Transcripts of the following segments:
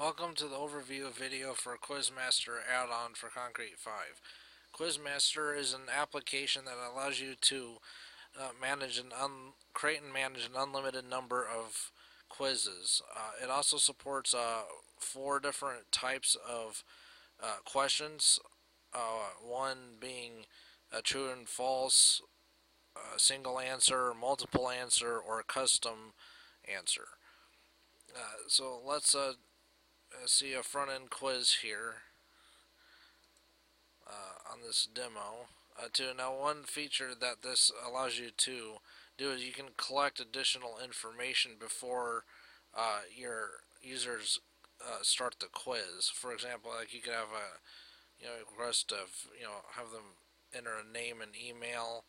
Welcome to the overview video for Quizmaster add-on for Concrete 5. Quizmaster is an application that allows you to create and manage an unlimited number of quizzes. It also supports 4 different types of questions, one being a true and false, single answer, multiple answer, or custom answer. So let's see a front end quiz here on this demo. Now, one feature that this allows you to do is you can collect additional information before your users start the quiz. For example, like you could have a request of have them enter a name and email.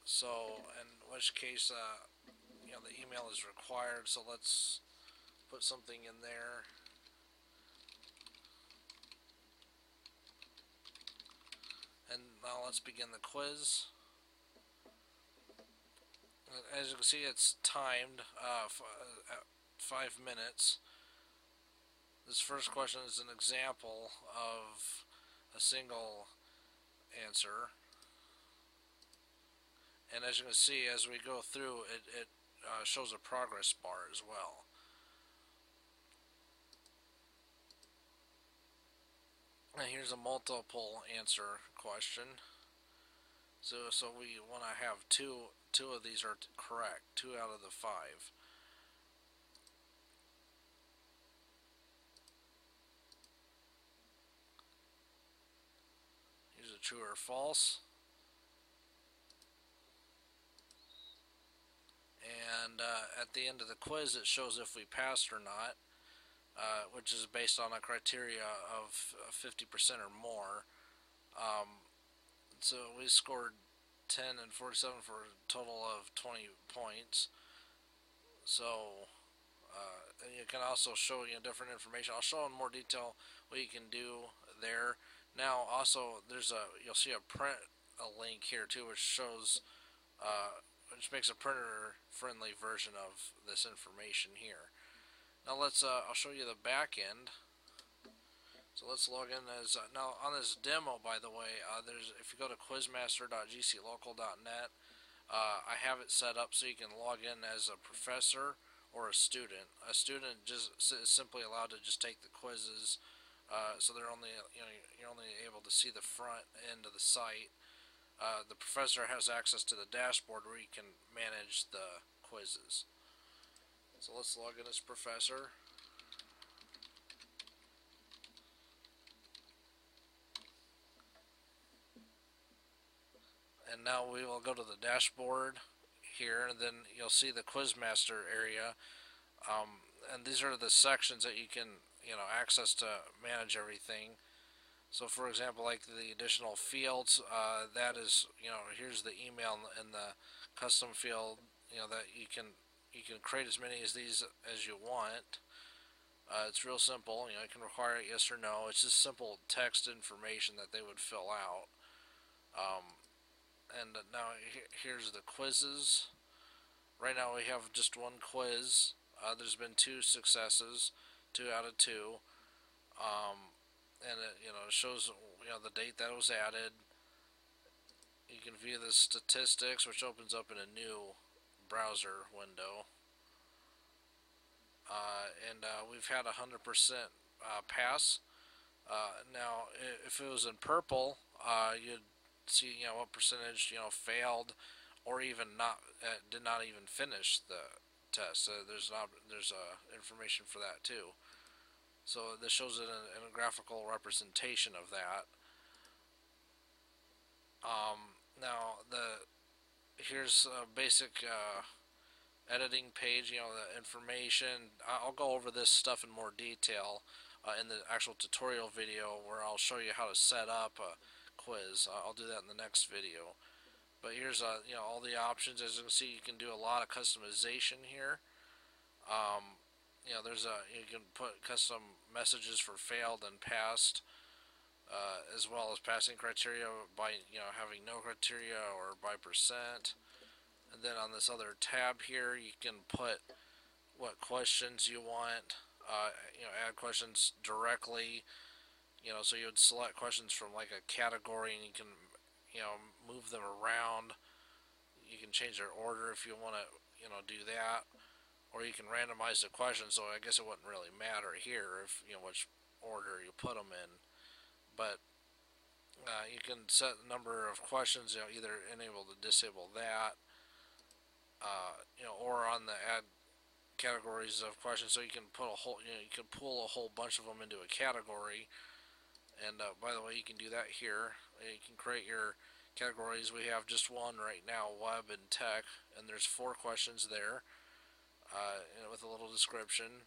So, in which case the email is required. So let's put something in there. And now let's begin the quiz. As you can see, it's timed at 5 minutes. This first question is an example of a single answer. And as you can see, as we go through, it shows a progress bar as well. And here's a multiple answer question. So we want to have two of these are correct, 2 out of the 5. Here's a true or false. And at the end of the quiz, it shows if we passed or not, which is based on a criteria of 50% or more. So we scored 10 and 47 for a total of 20 points. So you can also show different information. I'll show in more detail what you can do there. Now also you'll see a link here too, which shows which makes a printer friendly version of this information here. Now I'll show you the back end. So let's log in as now on this demo. By the way, if you go to quizmaster.gclocal.net, I have it set up so you can log in as a professor or a student. A student just is simply allowed to just take the quizzes, so they're only you're only able to see the front end of the site. The professor has access to the dashboard where you can manage the quizzes. So let's log in as professor. And now we will go to the dashboard here, and then you'll see the Quizmaster area. And these are the sections that you can access to manage everything. So for example, like the additional fields, that is here's the email and the custom field, that you can create as many of these as you want. It's real simple. You can require it yes or no. It's just simple text information that they would fill out. And now here's the quizzes. Right now we have just one quiz. There's been 2 successes, 2 out of 2. And it shows the date that was added. You can view the statistics, which opens up in a new browser window. And we've had 100% pass. Now, if it was in purple, you'd see what percentage failed, or even did not even finish the test. There's information for that too. So this shows it in a graphical representation of that. Now here's a basic editing page. The information. I'll go over this stuff in more detail in the actual tutorial video, where I'll show you how to set up a quiz. I'll do that in the next video. But here's all the options. As you can see, you can do a lot of customization here. You can put custom messages for failed and passed, as well as passing criteria by having no criteria or by percent. And then on this other tab here, you can put what questions you want. add questions directly. So you would select questions from like a category, and you can, move them around. You can change their order if you want to, do that, or you can randomize the questions. So I guess it wouldn't really matter here if which order you put them in, but you can set the number of questions. Either enable to disable that, or on the add categories of questions, so you can put a whole, you can pull a whole bunch of them into a category. And by the way, you can do that here. You can create your categories. We have just one right now, web and tech, and there's 4 questions there, with a little description.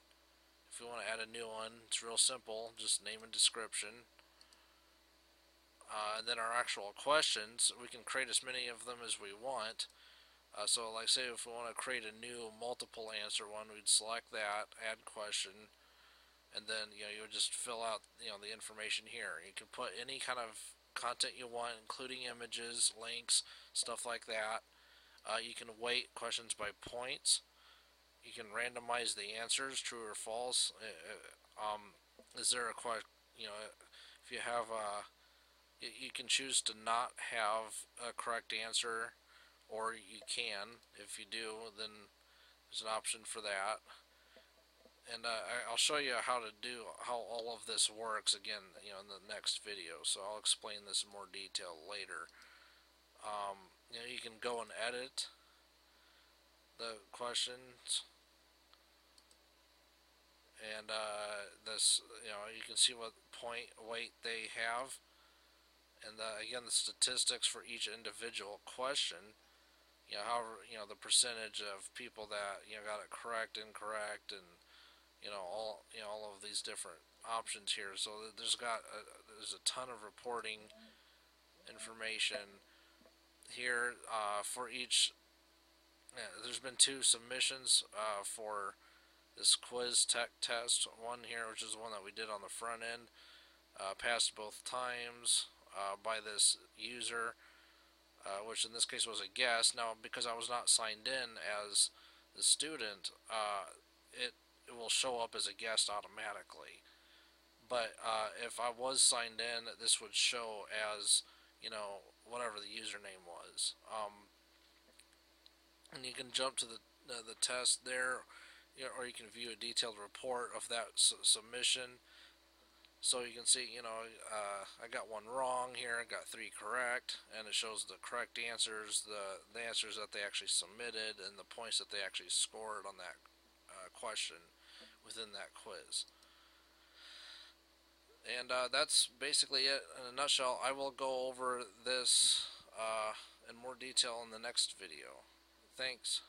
If we want to add a new one, it's real simple. Just name and description. And then our actual questions, we can create as many of them as we want. So like say if we want to create a new multiple answer one, we'd select that, add question, and then you would just fill out the information here. You can put any kind of content you want, including images, links, stuff like that. You can weight questions by points. You can randomize the answers, true or false. Is there a question? If you have you can choose to not have a correct answer, or you can. If you do, then there's an option for that. And I'll show you how all of this works again, in the next video. So I'll explain this in more detail later. You can go and edit the questions, and this, you can see what point weight they have, and again the statistics for each individual question. However, the percentage of people that got it correct, incorrect, and all of these different options here. So there's a ton of reporting information here for each. There's been 2 submissions for this quiz tech test. One here, which is the one that we did on the front end, passed both times by this user, which in this case was a guest. Now, because I was not signed in as the student, it will show up as a guest automatically. But if I was signed in, this would show as whatever the username was. And you can jump to the test there, or you can view a detailed report of that submission. So you can see, I got one wrong here, I got 3 correct, and it shows the correct answers, the answers that they actually submitted, and the points that they actually scored on that question within that quiz. And that's basically it in a nutshell. I will go over this in more detail in the next video. Thanks.